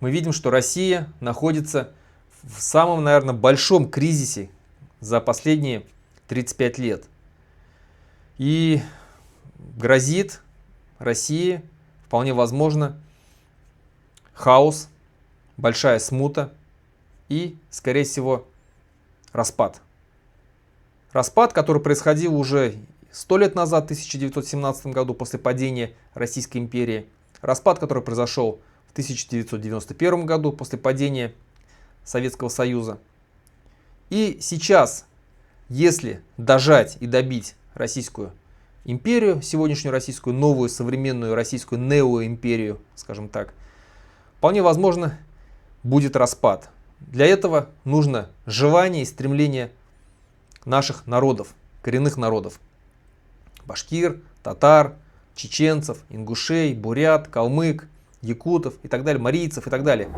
мы видим, что Россия находится в самом, наверное, большом кризисе за последние 35 лет. И грозит России, вполне возможно, хаос, большая смута и, скорее всего, распад. Распад, который происходил уже 100 лет назад, в 1917 году, после падения Российской империи. Распад, который произошел в 1991 году, после падения Советского Союза. И сейчас, если дожать и добить Российскую империю, сегодняшнюю российскую, новую, современную российскую неоимперию, скажем так, вполне возможно, будет распад. Для этого нужно желание и стремление наших народов, коренных народов. Башкир, татар, чеченцев, ингушей, бурят, калмык, якутов и так далее, марийцев и так далее.